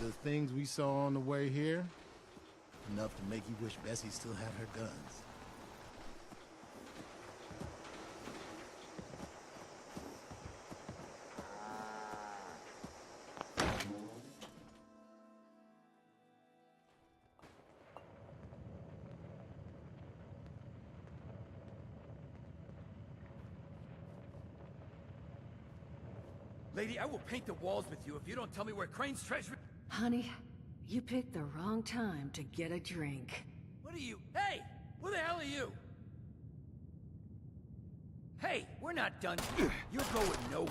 The things we saw on the way here, enough to make you wish Bessie still had her guns. Lady, I will paint the walls with you if you don't tell me where Crane's treasure... Honey, you picked the wrong time to get a drink. What are you... Hey! Who the hell are you? Hey, we're not done. You're going nowhere.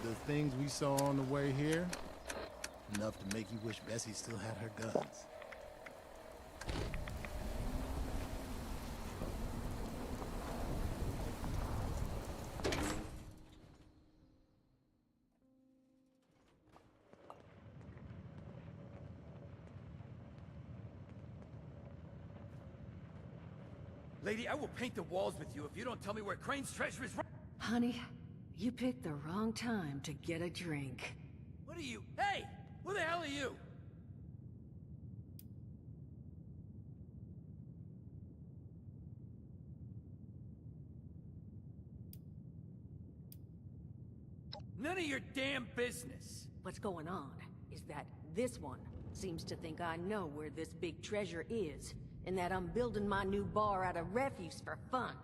The things we saw on the way here, enough to make you wish Bessie still had her guns. Lady, I will paint the walls with you if you don't tell me where Crane's treasure is... Honey, you picked the wrong time to get a drink. What are you... Hey! Who the hell are you? None of your damn business. What's going on is that this one seems to think I know where this big treasure is, and that I'm building my new bar out of refuse for fun.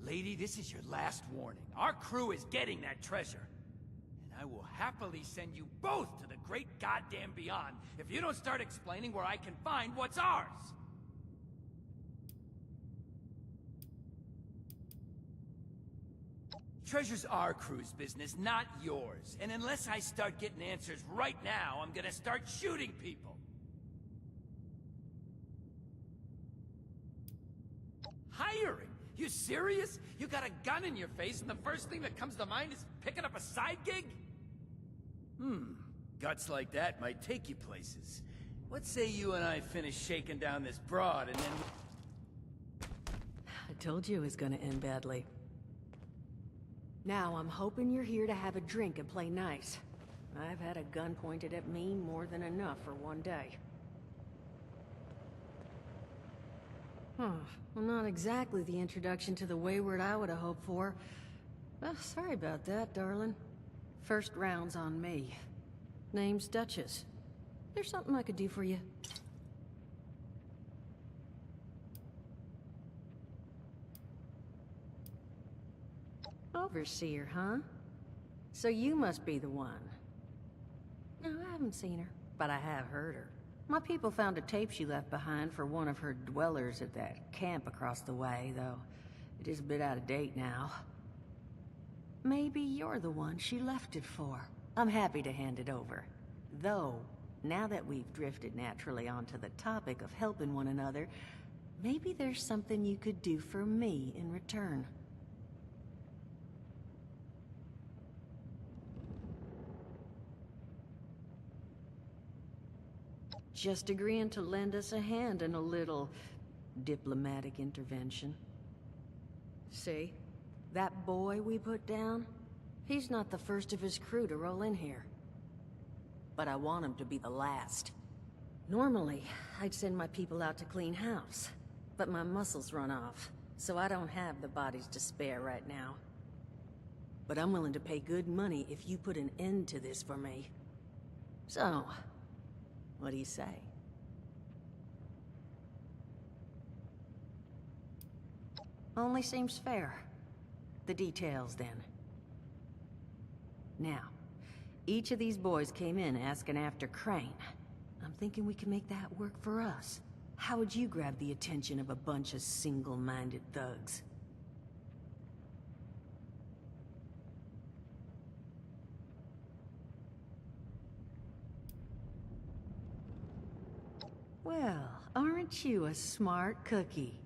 Lady, this is your last warning. Our crew is getting that treasure. And I will happily send you both to the great goddamn beyond if you don't start explaining where I can find what's ours. Treasure's our crew's business, not yours. And unless I start getting answers right now, I'm gonna start shooting people. Hiring? You serious? You got a gun in your face and the first thing that comes to mind is picking up a side gig? Guts like that might take you places. What say you and I finish shaking down this broad and then... I told you it was gonna end badly. Now I'm hoping you're here to have a drink and play nice. I've had a gun pointed at me more than enough for one day. Well, not exactly the introduction to the Wayward I would have hoped for. Well, sorry about that, darling. First round's on me. Name's Duchess. There's something I could do for you. Overseer, huh? So you must be the one. No, I haven't seen her, but I have heard her. My people found a tape she left behind for one of her dwellers at that camp across the way, though it is a bit out of date now. Maybe you're the one she left it for. I'm happy to hand it over. Though, now that we've drifted naturally onto the topic of helping one another, maybe there's something you could do for me in return. Just agreeing to lend us a hand in a little diplomatic intervention. See? That boy we put down? He's not the first of his crew to roll in here. But I want him to be the last. Normally, I'd send my people out to clean house. But my muscles run off, so I don't have the bodies to spare right now. But I'm willing to pay good money if you put an end to this for me. So, What do you say? Only seems fair. The details, then. Now, each of these boys came in asking after Crane. I'm thinking we can make that work for us. How would you grab the attention of a bunch of single-minded thugs? Well, aren't you a smart cookie?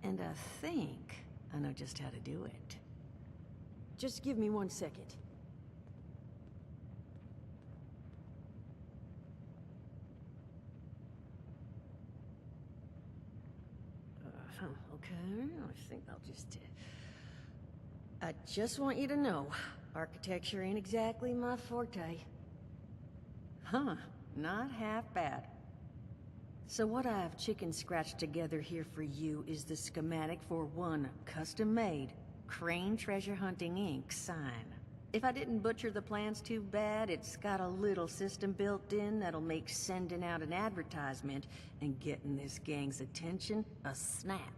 And I think I know just how to do it. Just give me 1 second. Okay, I think I'll just... I just want you to know, architecture ain't exactly my forte. Huh, not half bad. So what I've chicken scratched together here for you is the schematic for one custom-made Crane Treasure Hunting Inc. sign. If I didn't butcher the plans too bad, it's got a little system built in that'll make sending out an advertisement and getting this gang's attention a snap.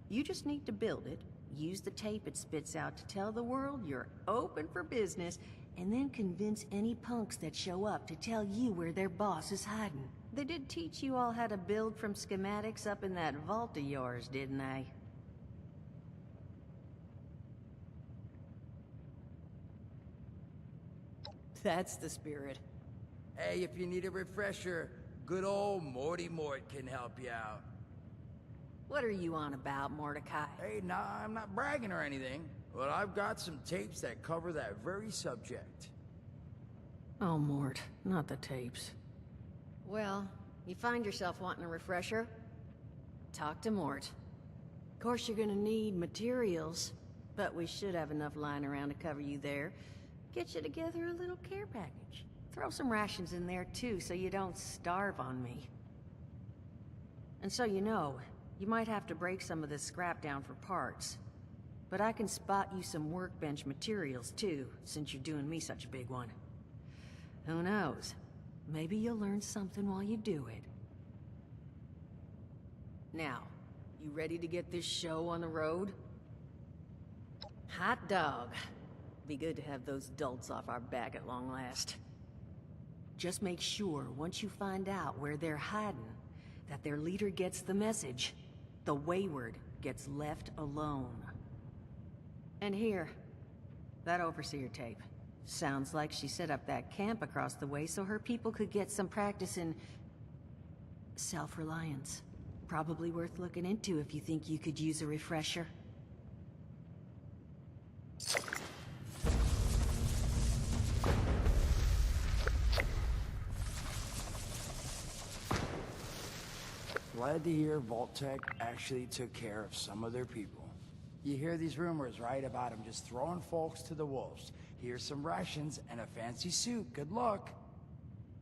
You just need to build it, use the tape it spits out to tell the world you're open for business, and then convince any punks that show up to tell you where their boss is hiding. They did teach you all how to build from schematics up in that vault of yours, didn't they? That's the spirit. Hey, if you need a refresher, good old Morty Mort can help you out. What are you on about, Mordecai? Hey, nah, I'm not bragging or anything, but I've got some tapes that cover that very subject. Oh, Mort, not the tapes. Well, you find yourself wanting a refresher? Talk to Mort. Of course you're gonna need materials, but we should have enough lying around to cover you there. Get you together a little care package. Throw some rations in there too, so you don't starve on me. And so you know, you might have to break some of this scrap down for parts. But I can spot you some workbench materials too, since you're doing me such a big one. Who knows? Maybe you'll learn something while you do it. Now, you ready to get this show on the road? Hot dog. Be good to have those dolts off our back at long last. Just make sure, once you find out where they're hiding, that their leader gets the message. The wayward gets left alone. And here, that overseer tape. Sounds like she set up that camp across the way so her people could get some practice in... self-reliance. Probably worth looking into if you think you could use a refresher. Glad to hear Vault-Tec actually took care of some of their people. You hear these rumors, right, about them just throwing folks to the wolves. Here's some rations and a fancy suit. Good luck.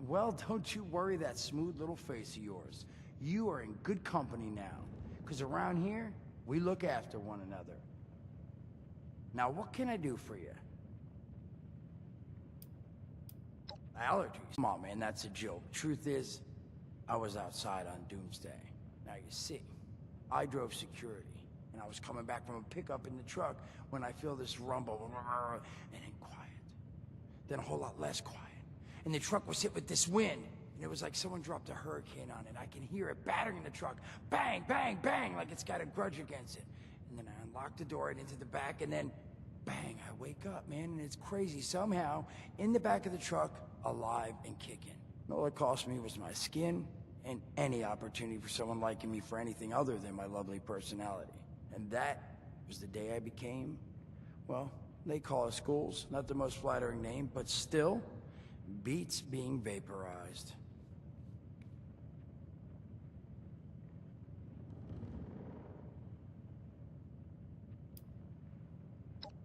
Well, don't you worry that smooth little face of yours. You are in good company now. Because around here, we look after one another. Now, what can I do for you? Allergies? Come on, man, that's a joke. Truth is, I was outside on Doomsday. Now, you see, I drove security. And I was coming back from a pickup in the truck when I feel this rumble, and then quiet. Then a whole lot less quiet. And the truck was hit with this wind. And it was like someone dropped a hurricane on it. I can hear it battering the truck. Bang, bang, bang, like it's got a grudge against it. And then I unlocked the door and into the back, and then bang, I wake up, man, and it's crazy. Somehow, in the back of the truck, alive and kicking. All it cost me was my skin and any opportunity for someone liking me for anything other than my lovely personality. And that was the day I became, well, they call us ghouls. Not the most flattering name, but still, beats being vaporized.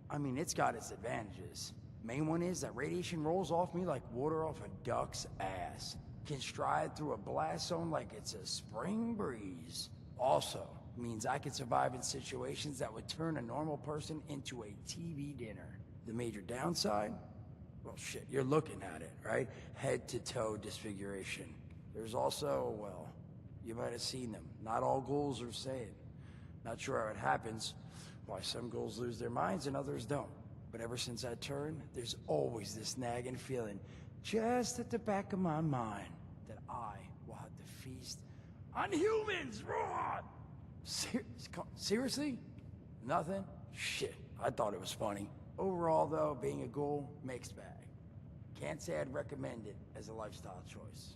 I mean, it's got its advantages. Main one is that radiation rolls off me like water off a duck's ass. Can stride through a blast zone like it's a spring breeze. Also, means I can survive in situations that would turn a normal person into a TV dinner. The major downside? Well, shit, you're looking at it, right? Head to toe disfiguration. There's also, well, you might have seen them. Not all ghouls are sane. Not sure how it happens, why some ghouls lose their minds and others don't. But ever since I turned, there's always this nagging feeling, just at the back of my mind, that I will have to feast on humans! Raw! Seriously? Nothing? Shit, I thought it was funny. Overall, though, being a ghoul, mixed bag. Can't say I'd recommend it as a lifestyle choice.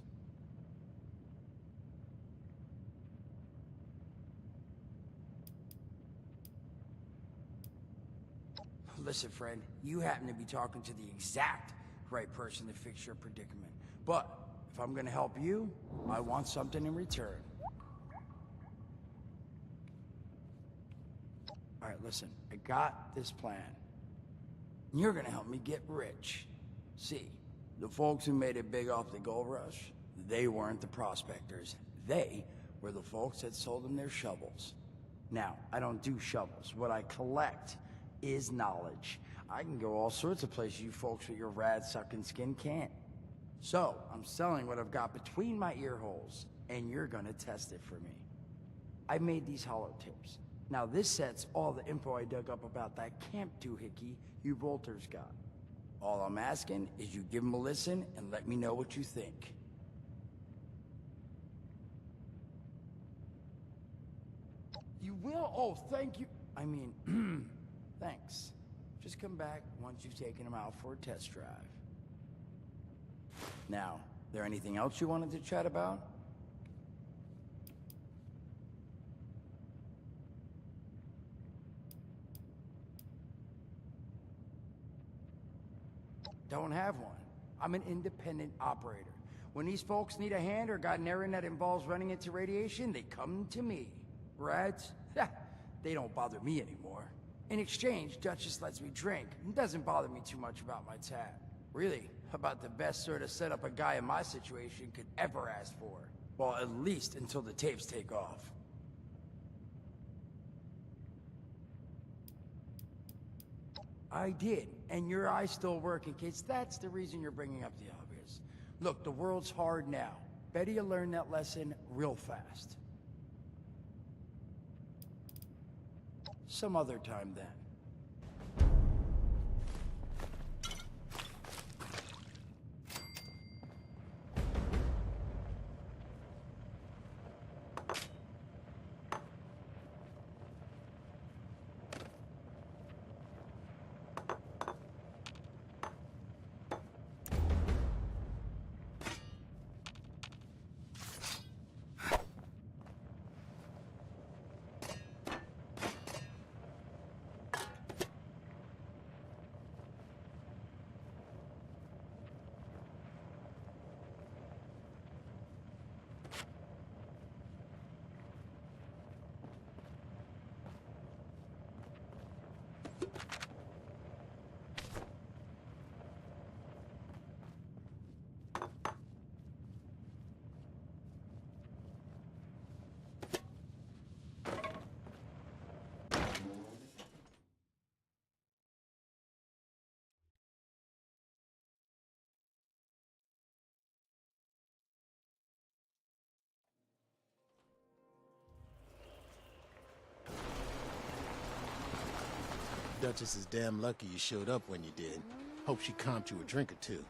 Listen, friend, you happen to be talking to the exact right person to fix your predicament. But if I'm gonna help you, I want something in return. All right, listen, I got this plan. You're gonna help me get rich. See, the folks who made it big off the gold rush, they weren't the prospectors. They were the folks that sold them their shovels. Now, I don't do shovels. What I collect is knowledge. I can go all sorts of places you folks with your rad-sucking skin can't. So, I'm selling what I've got between my ear holes, and you're gonna test it for me. I made these holotapes. Now this sets all the info I dug up about that camp doohickey you Volters got. All I'm asking is you give them a listen and let me know what you think. You will? Oh, thank you. I mean, thanks. Just come back once you've taken them out for a test drive. Now, there anything else you wanted to chat about? Don't have one. I'm an independent operator. When these folks need a hand or got an errand that involves running into radiation, they come to me. Rats? They don't bother me anymore. In exchange, Duchess lets me drink and doesn't bother me too much about my tab. Really, about the best sort of setup a guy in my situation could ever ask for. Well, at least until the tapes take off. I did, and your eye's still working, kids. That's the reason you're bringing up the obvious. Look, the world's hard now. Better you learn that lesson real fast. Some other time, then. Duchess is damn lucky you showed up when you did. Hope she comped you a drink or two.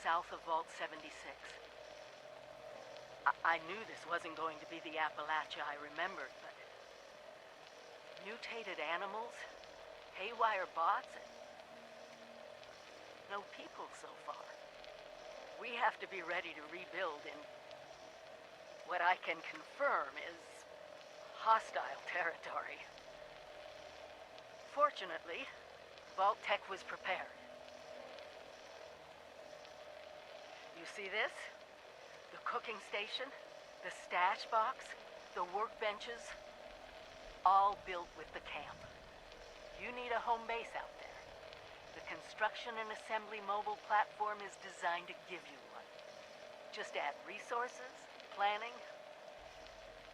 south of Vault 76. I knew this wasn't going to be the Appalachia I remembered, but... mutated animals, haywire bots, and no people so far. We have to be ready to rebuild in what I can confirm is hostile territory. Fortunately, Vault Tech was prepared. You see this? The cooking station, the stash box, the workbenches, all built with the camp. You need a home base out there. The construction and assembly mobile platform is designed to give you one. Just add resources, planning,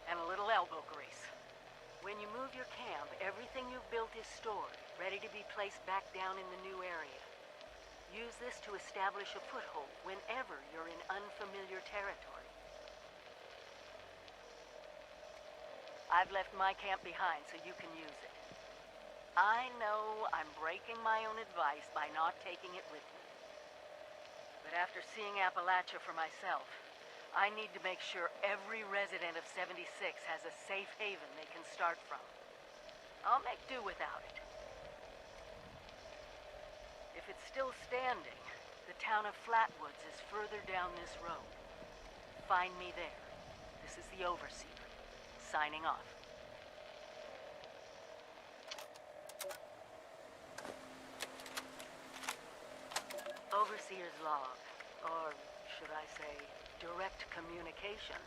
and a little elbow grease. When you move your camp, everything you've built is stored, ready to be placed back down in the new area. Use this to establish a foothold whenever you're in unfamiliar territory. I've left my camp behind so you can use it. I know I'm breaking my own advice by not taking it with me. But after seeing Appalachia for myself, I need to make sure every resident of 76 has a safe haven they can start from. I'll make do without it. If it's still standing, the town of Flatwoods is further down this road. Find me there. This is the Overseer, signing off. Overseer's log, or should I say, direct communication.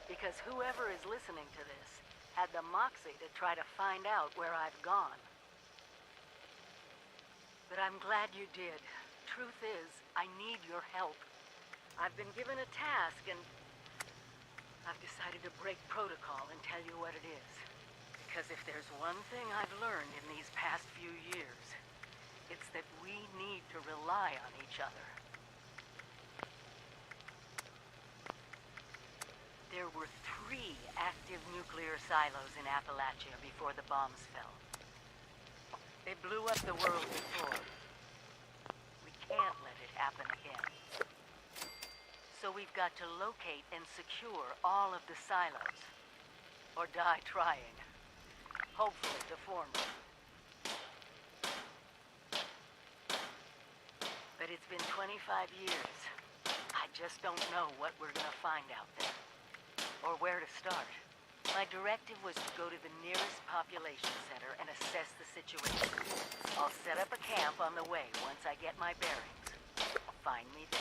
Because whoever is listening to this had the moxie to try to find out where I've gone. But I'm glad you did. Truth is, I need your help. I've been given a task and I've decided to break protocol and tell you what it is. Because if there's one thing I've learned in these past few years, it's that we need to rely on each other. There were 3 active nuclear silos in Appalachia before the bombs fell. They blew up the world before. We can't let it happen again. So we've got to locate and secure all of the silos. Or die trying. Hopefully the former. But it's been 25 years. I just don't know what we're gonna find out there. Or where to start. My directive was to go to the nearest population center and assess the situation. I'll set up a camp on the way once I get my bearings. Find me there.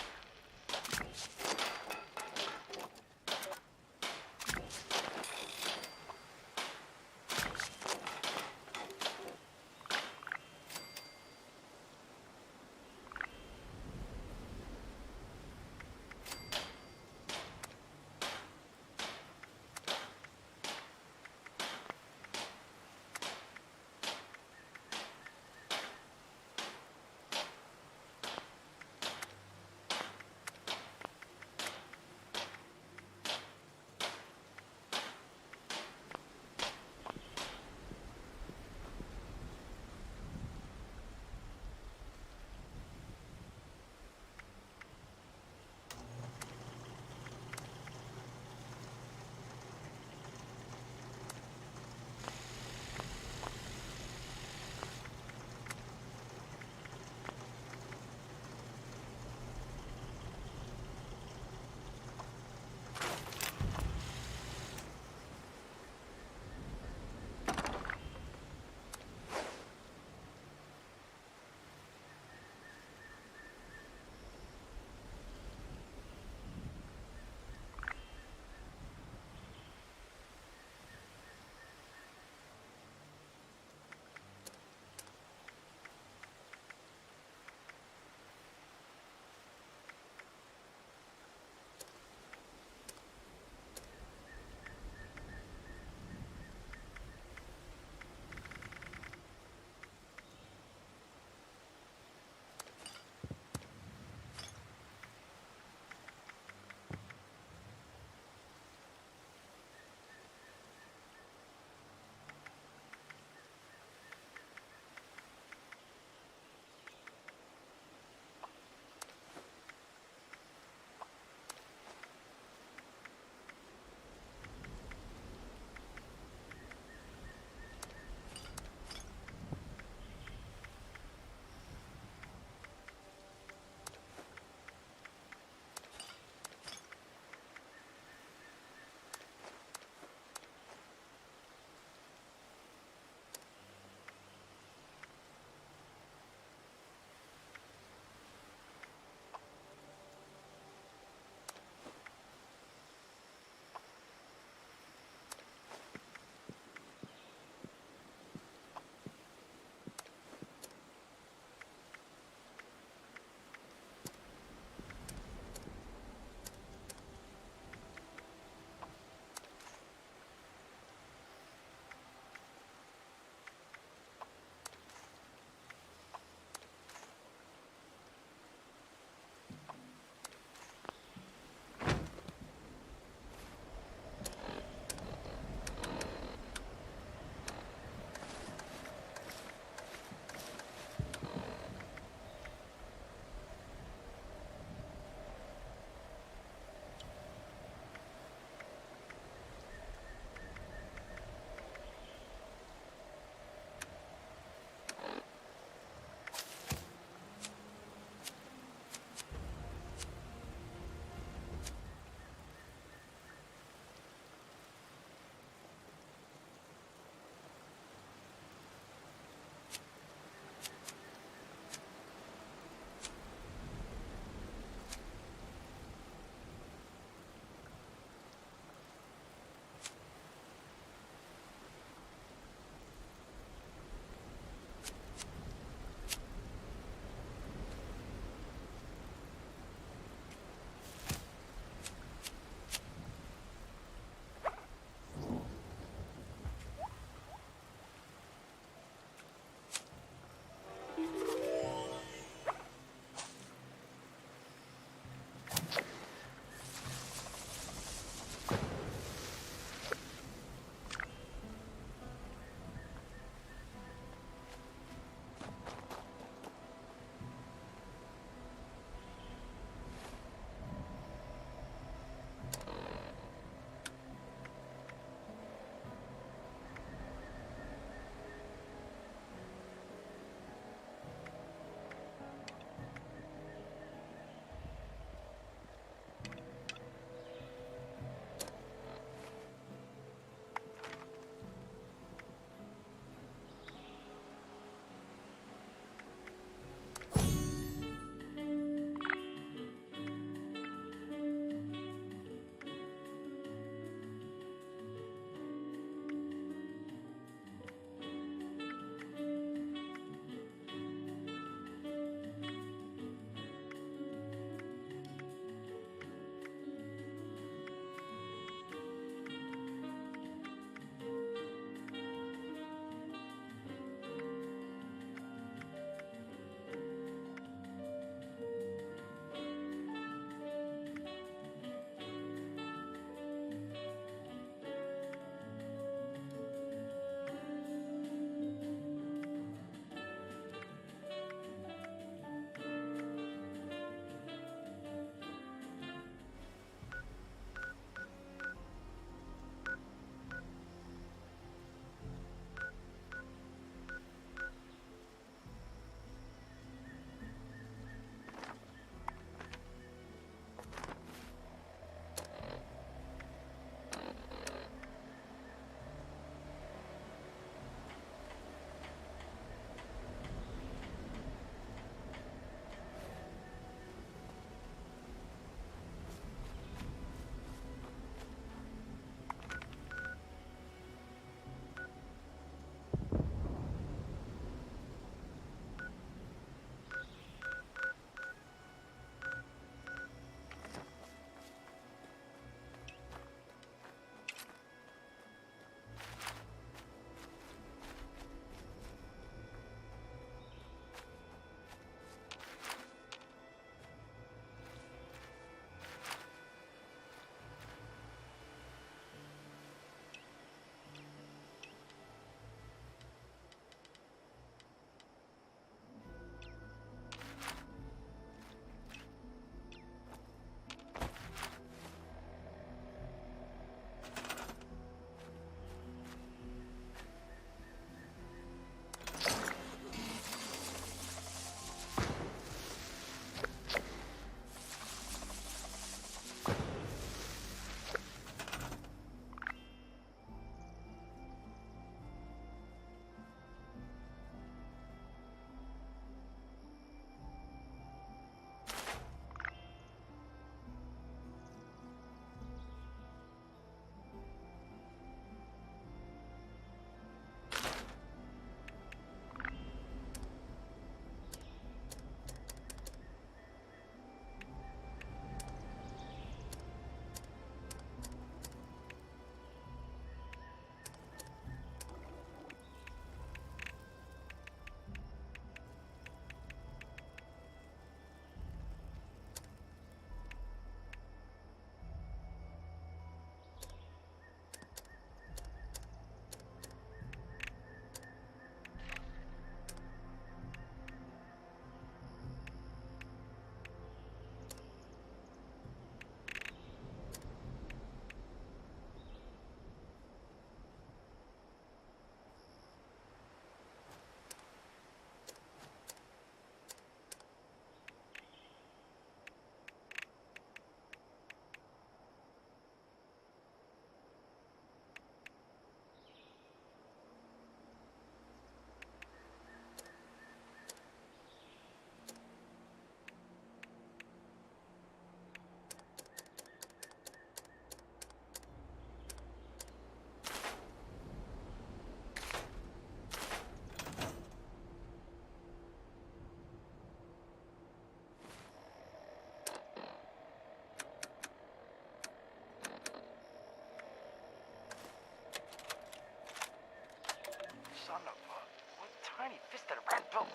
Pilton.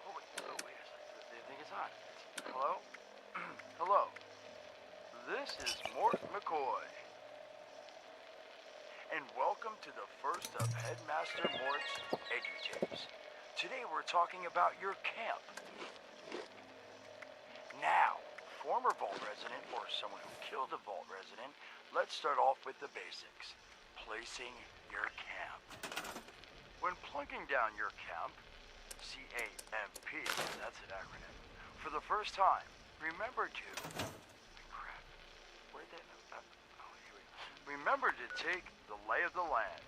Oh, wait a second. The thing is on. Hello? Hello. This is Mort McCoy. And welcome to the first of Headmaster Mort's EduTapes. Today we're talking about your camp. Now, former Vault resident or someone who killed a Vault resident, let's start off with the basics. Placing your camp. When plunking down your camp, C-A-M-P, that's an acronym, for the first time, remember to... Crap. Where'd that... oh, here we go. Remember to take the lay of the land.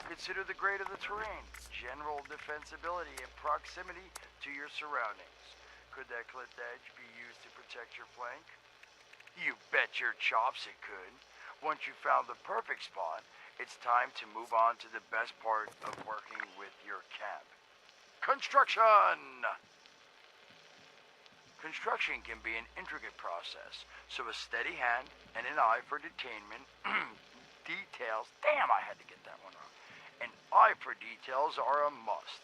Consider the grade of the terrain, general defensibility, and proximity to your surroundings. Could that clipped edge be used to protect your flank? You bet your chops it could. Once you found the perfect spot, it's time to move on to the best part of working with your camp. Construction! Construction can be an intricate process, so a steady hand and an eye for detainment, details, damn I had to get that one wrong, an eye for details are a must.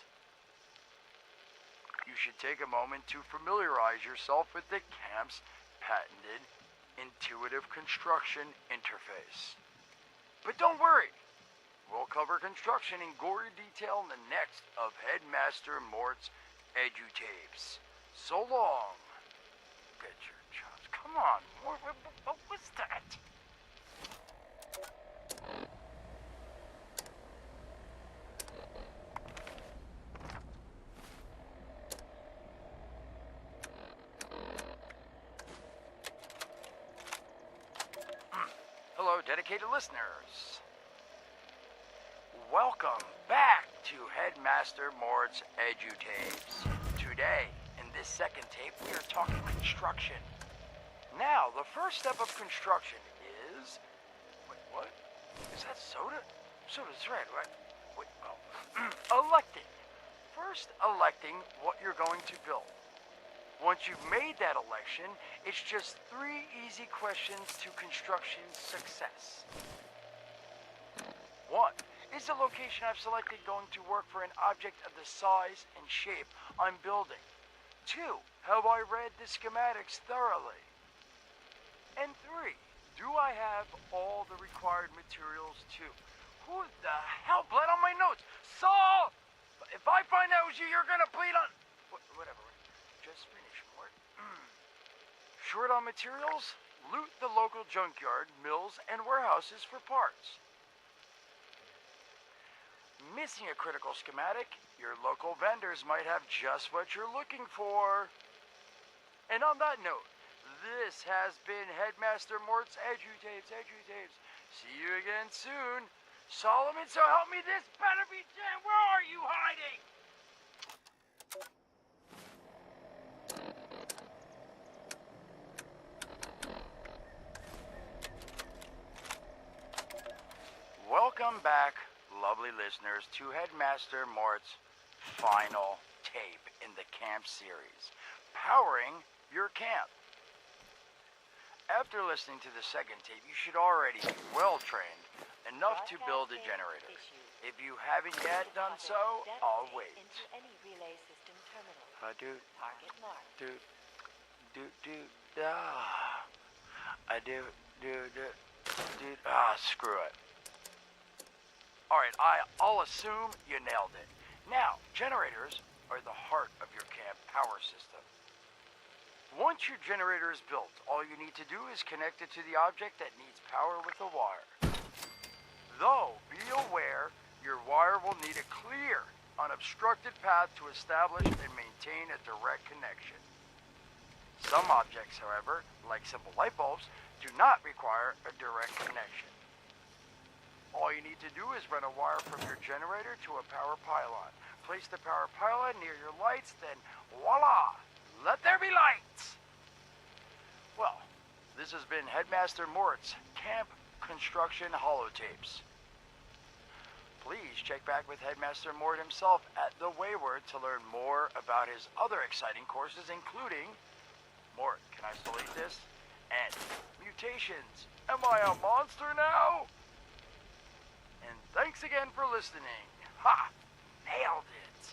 You should take a moment to familiarize yourself with the camp's patented intuitive construction interface. But don't worry, we'll cover construction in gory detail in the next of Headmaster Mort's EduTapes. So long. Bet your chops. Come on, Mort, what was that? Hello, dedicated listeners. Welcome back to Headmaster Mort's EduTapes. Today, in this second tape, we are talking construction. Now, the first step of construction is... Wait, what? Is that soda? Soda's red, right? Wait, oh. Electing. First, electing what you're going to build. Once you've made that election, it's just 3 easy questions to construction success. 1. Is the location I've selected going to work for an object of the size and shape I'm building? 2. Have I read the schematics thoroughly? And 3. Do I have all the required materials too? Who the hell bled on my notes? Saul! If I find out it was you, you're gonna bleed on... Whatever. Just finish, Mort. Short on materials? Loot the local junkyard, mills, and warehouses for parts. Missing a critical schematic? Your local vendors might have just what you're looking for. And on that note, this has been Headmaster Mort's EduTapes. See you again soon. Solomon, so help me, this better be Jen. Where are you hiding? Welcome back, lovely listeners, to Headmaster Mort's final tape in the camp series, Powering Your Camp. After listening to the second tape, you should already be well-trained enough to build a generator. If you haven't yet done so, I'll wait. Any relay system terminal. Dude. Target marked. Dude. Screw it. Alright, I'll assume you nailed it. Now, generators are the heart of your camp power system. Once your generator is built, all you need to do is connect it to the object that needs power with a wire. Though, be aware, your wire will need a clear, unobstructed path to establish and maintain a direct connection. Some objects, however, like simple light bulbs, do not require a direct connection. All you need to do is run a wire from your generator to a power pylon. Place the power pylon near your lights, then voila! Let there be lights! Well, this has been Headmaster Mort's Camp Construction Holotapes. Please check back with Headmaster Mort himself at the Wayward to learn more about his other exciting courses, including Mort, can I still eat this? And mutations. Am I a monster now? And thanks again for listening. Ha! Nailed it!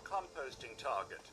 composting target.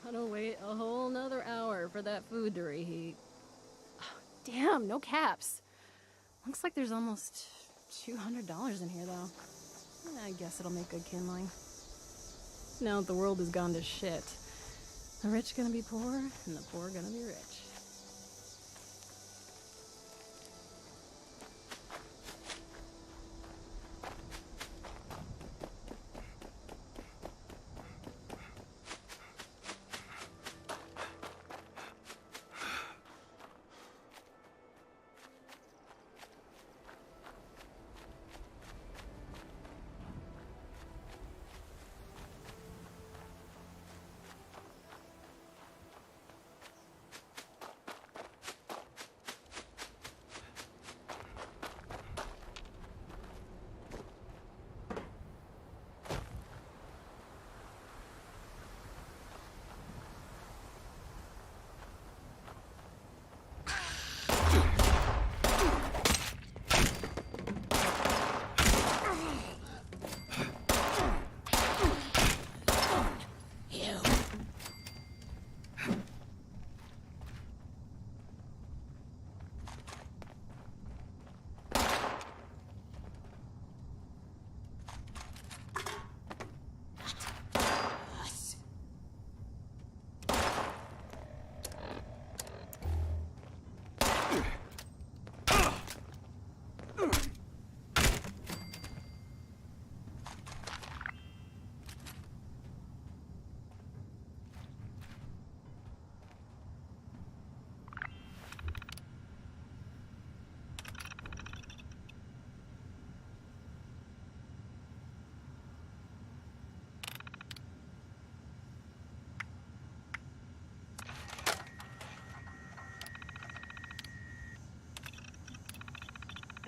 Gotta wait a whole nother hour for that food to reheat. Damn, no caps. Looks like there's almost $200 in here, though. I guess it'll make good kindling. Now that the world has gone to shit, the rich gonna be poor, and the poor gonna be rich.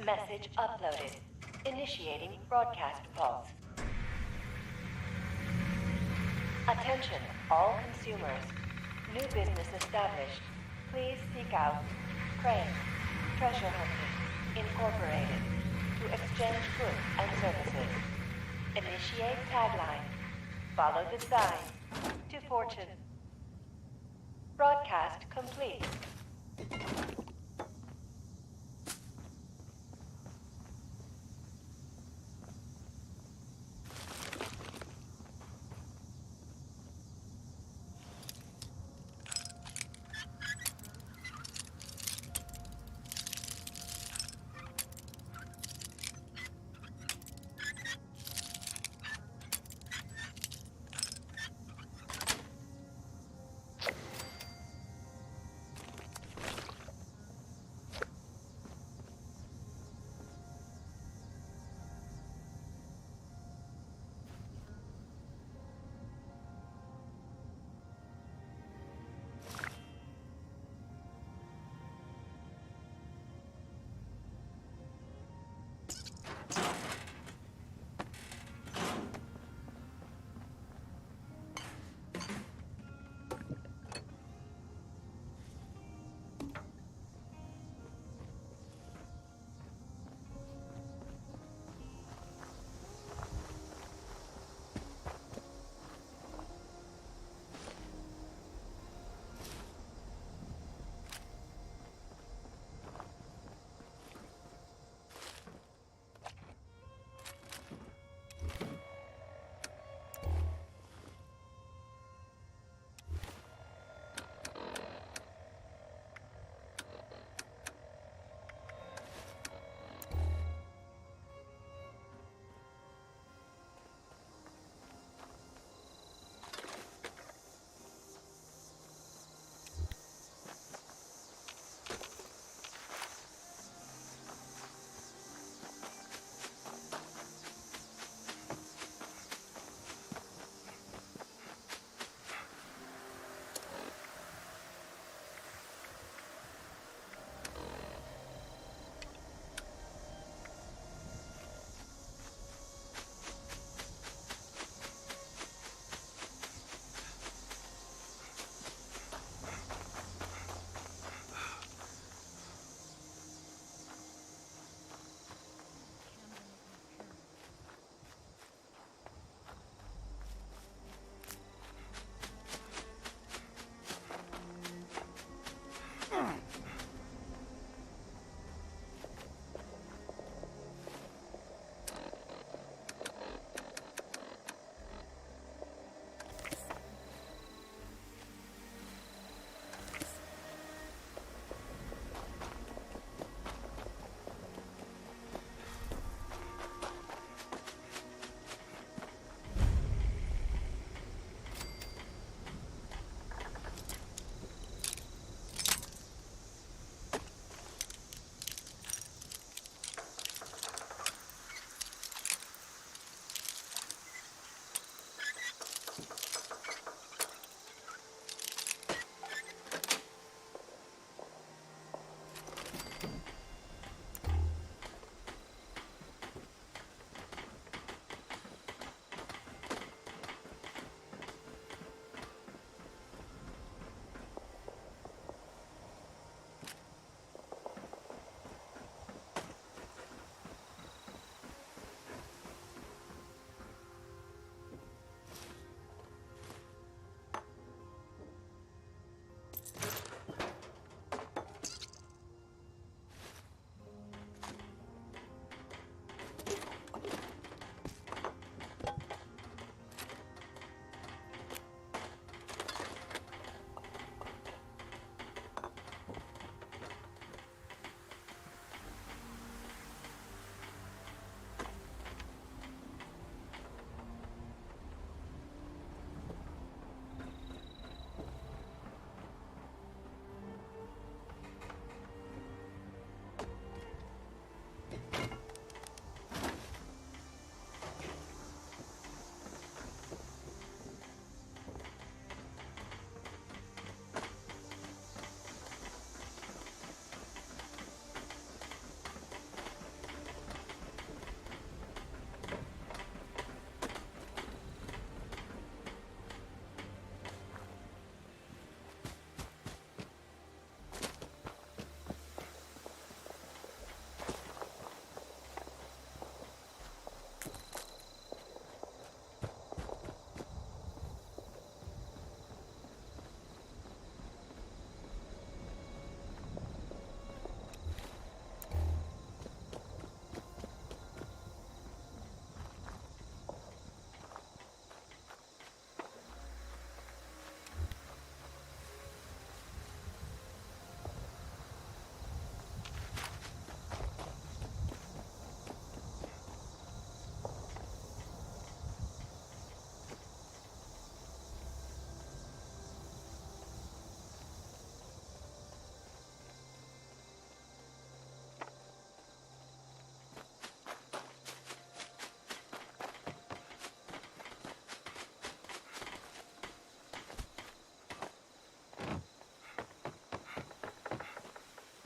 Message uploaded. Initiating broadcast pulse. Attention, all consumers. New business established. Please seek out Crane Treasure Hunting Incorporated to exchange goods and services. Initiate tagline. Follow the sign to fortune. Broadcast complete.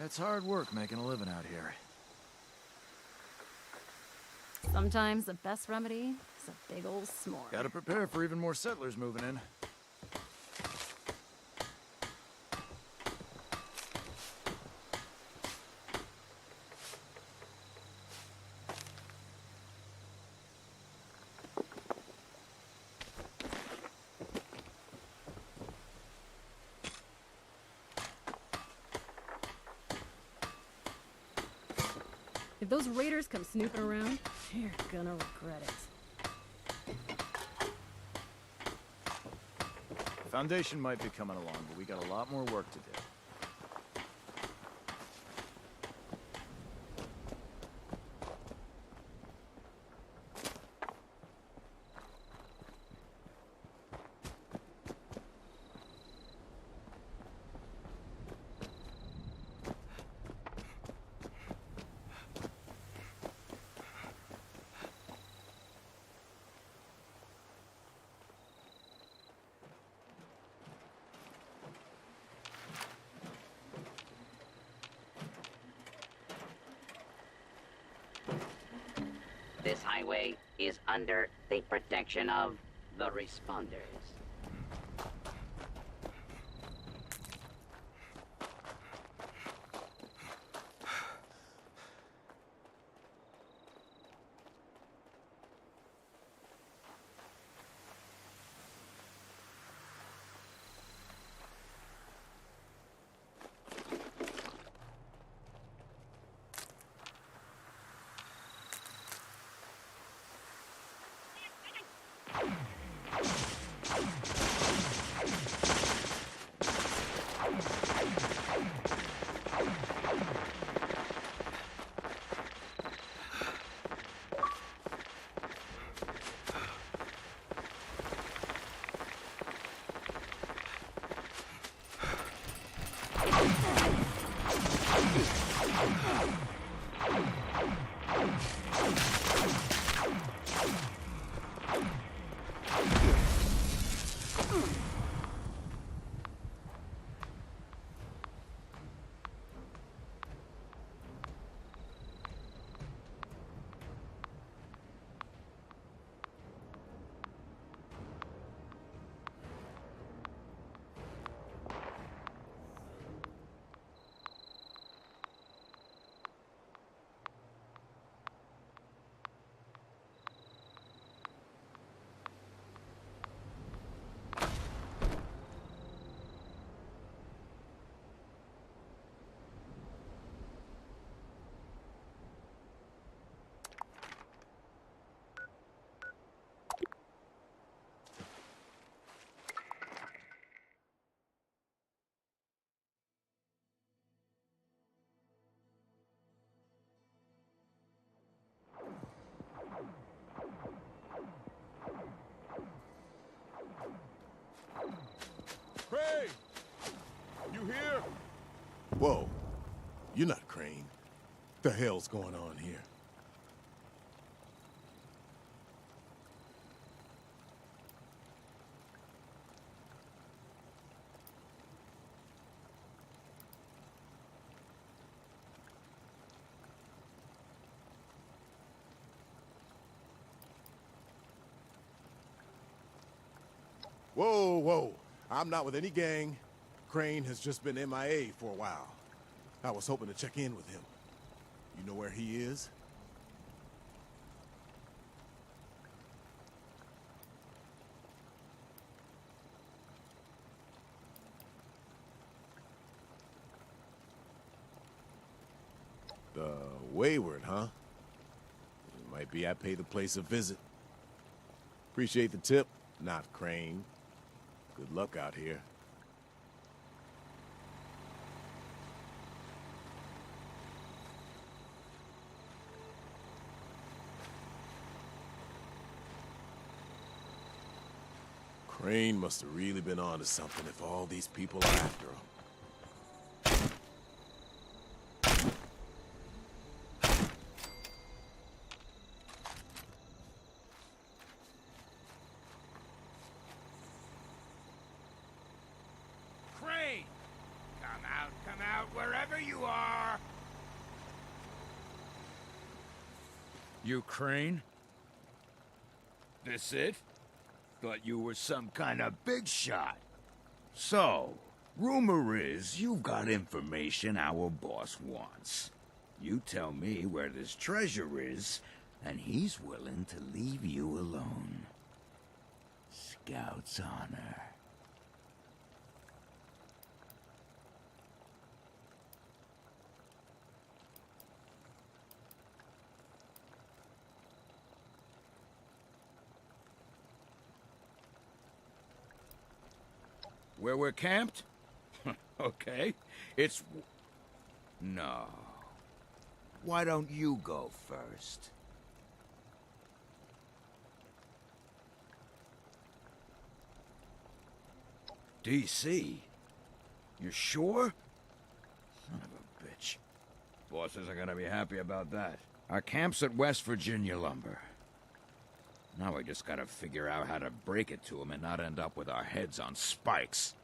It's hard work making a living out here. Sometimes the best remedy is a big old s'more. Gotta prepare for even more settlers moving in. If those raiders come snooping around, you're gonna regret it. The Foundation might be coming along, but we got a lot more work to do. This highway is under the protection of the Responders. Crane! You here? Whoa. You're not Crane. The hell's going on here? Whoa, whoa. I'm not with any gang. Crane has just been MIA for a while. I was hoping to check in with him. You know where he is? The Wayward, huh? It might be I pay the place a visit. Appreciate the tip, not Crane. Good luck out here. Crane must have really been onto something if all these people are after him. Crane! Come out, wherever you are! You Crane? This it? Thought you were some kind of big shot. So, rumor is you've got information our boss wants. You tell me where this treasure is, and he's willing to leave you alone. Scout's honor. Where we're camped? Okay. It's... No. Why don't you go first? DC? You sure? Son of a bitch. Bosses are gonna be happy about that. Our camp's at West Virginia Lumber. Now we just gotta figure out how to break it to them and not end up with our heads on spikes.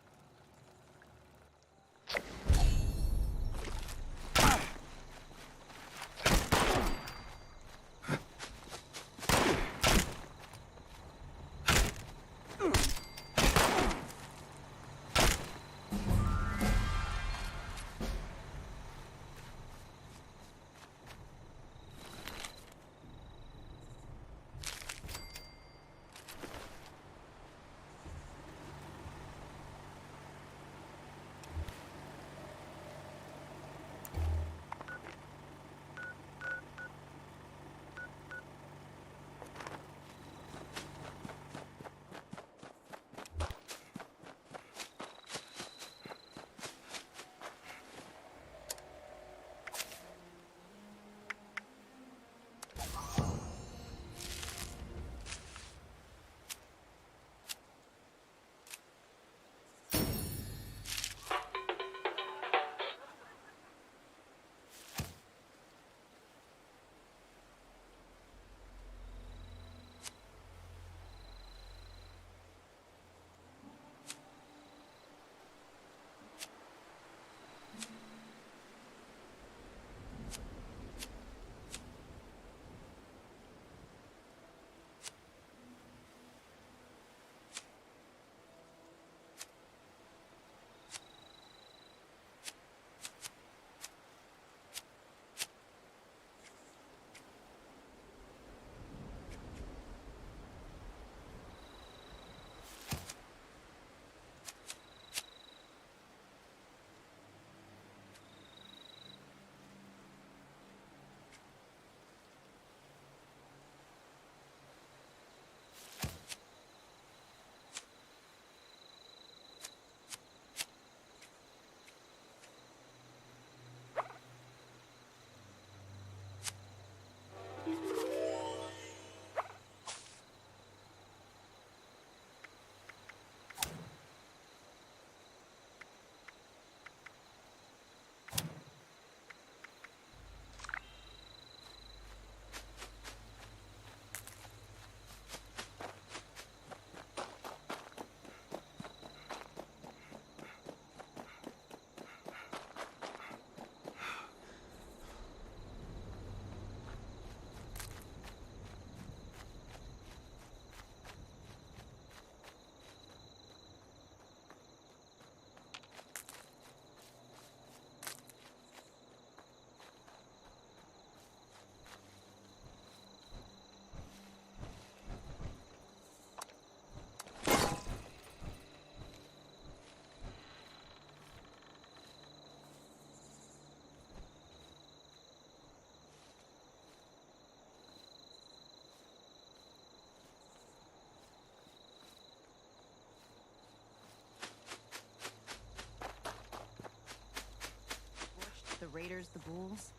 The raiders, the ghouls.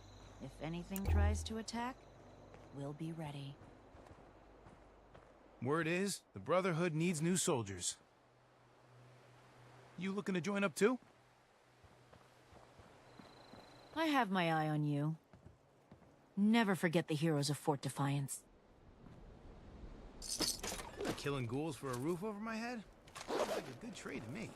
If anything tries to attack, we'll be ready. Word is, the Brotherhood needs new soldiers. You looking to join up too? I have my eye on you. Never forget the heroes of Fort Defiance. Killing ghouls for a roof over my head? Sounds like a good trade to me.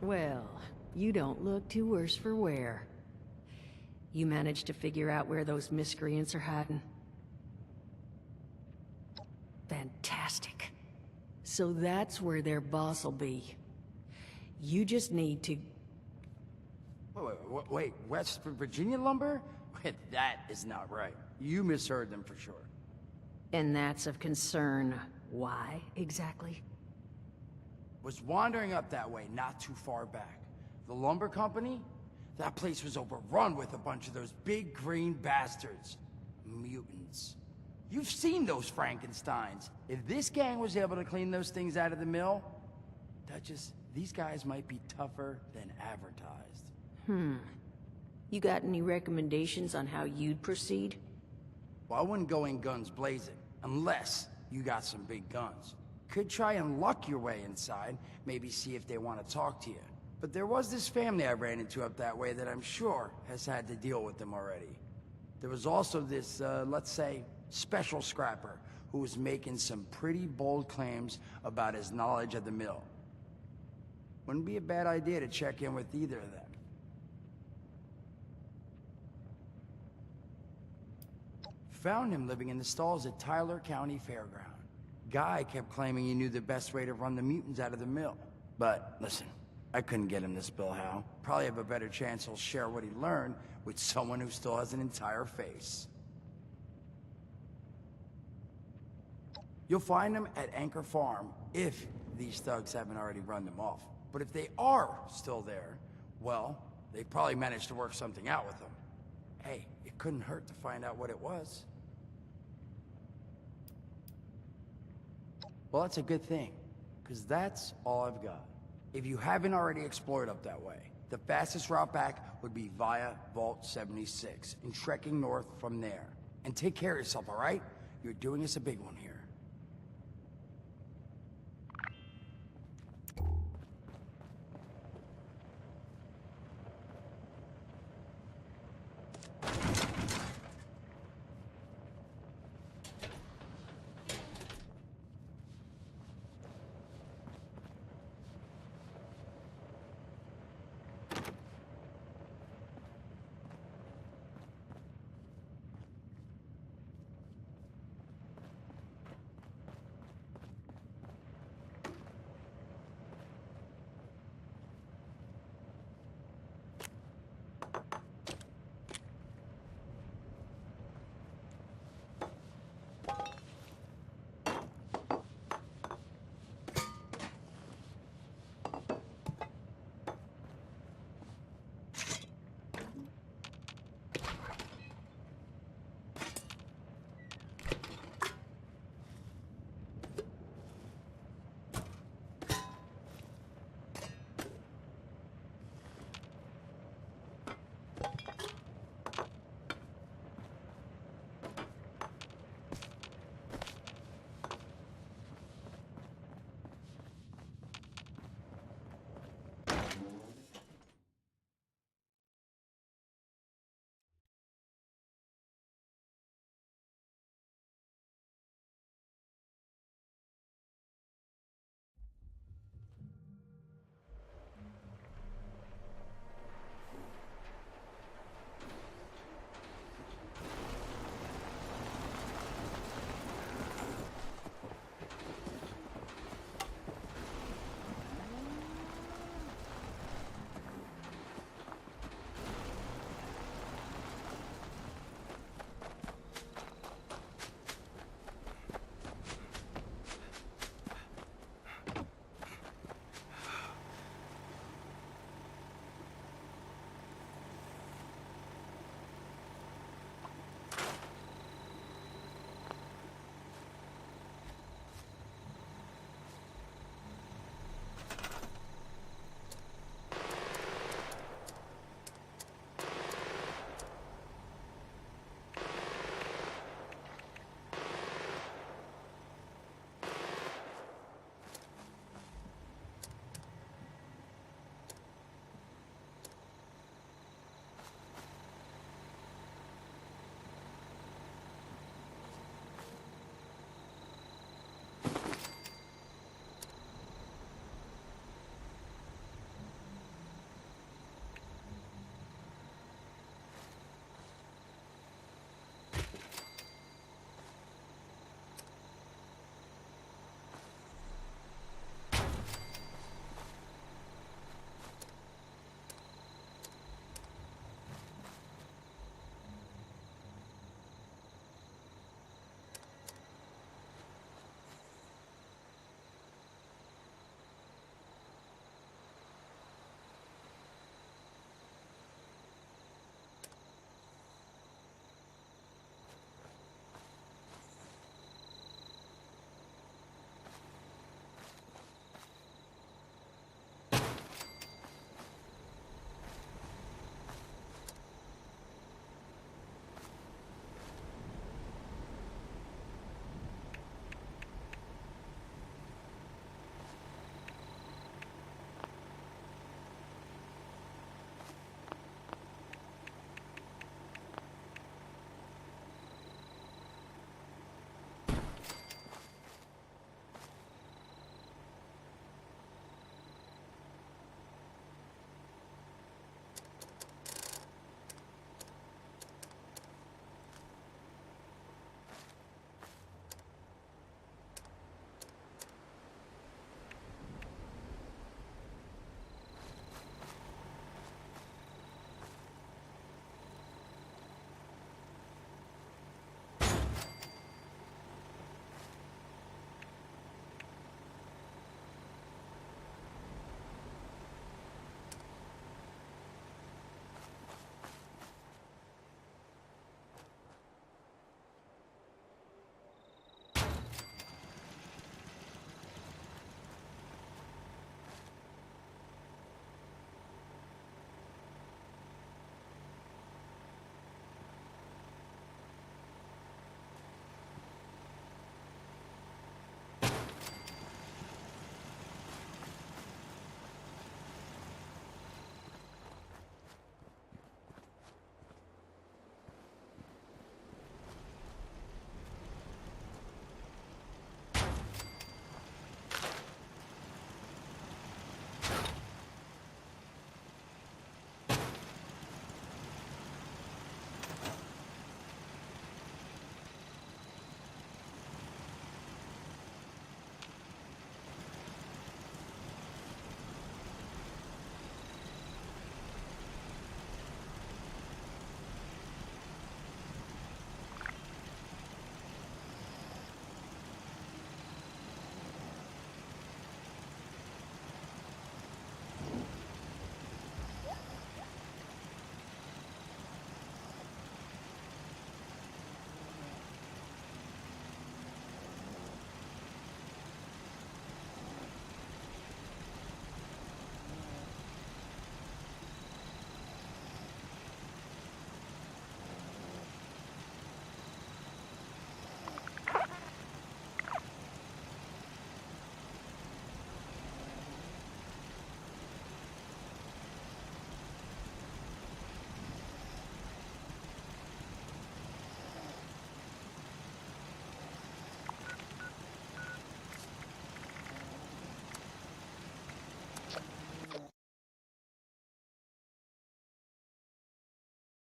Well, you don't look too worse for wear. You managed to figure out where those miscreants are hiding? Fantastic. So that's where their boss will be. You just need to... Wait, West Virginia lumber? Wait, that is not right. You misheard them for sure. And that's of concern. Why, exactly? Was wandering up that way not too far back. The lumber company? That place was overrun with a bunch of those big green bastards. Mutants. You've seen those Frankensteins. If this gang was able to clean those things out of the mill, these guys might be tougher than advertised. You got any recommendations on how you'd proceed? Well, I wouldn't go in guns blazing, unless you got some big guns. Could try and luck your way inside, maybe see if they want to talk to you. But there was this family I ran into up that way that I'm sure has had to deal with them already. There was also this, let's say, special scrapper who was making some pretty bold claims about his knowledge of the mill. Wouldn't be a bad idea to check in with either of them. Found him living in the stalls at Tyler County Fairground. Guy kept claiming he knew the best way to run the mutants out of the mill. But, listen, I couldn't get him to spill how. Probably have a better chance he'll share what he learned with someone who still has an entire face. You'll find them at Anchor Farm, if these thugs haven't already run them off. But if they are still there, well, they probably managed to work something out with them. Hey, it couldn't hurt to find out what it was. Well, that's a good thing, because that's all I've got. If you haven't already explored up that way, the fastest route back would be via Vault 76 and trekking north from there. And take care of yourself, all right? You're doing us a big one here.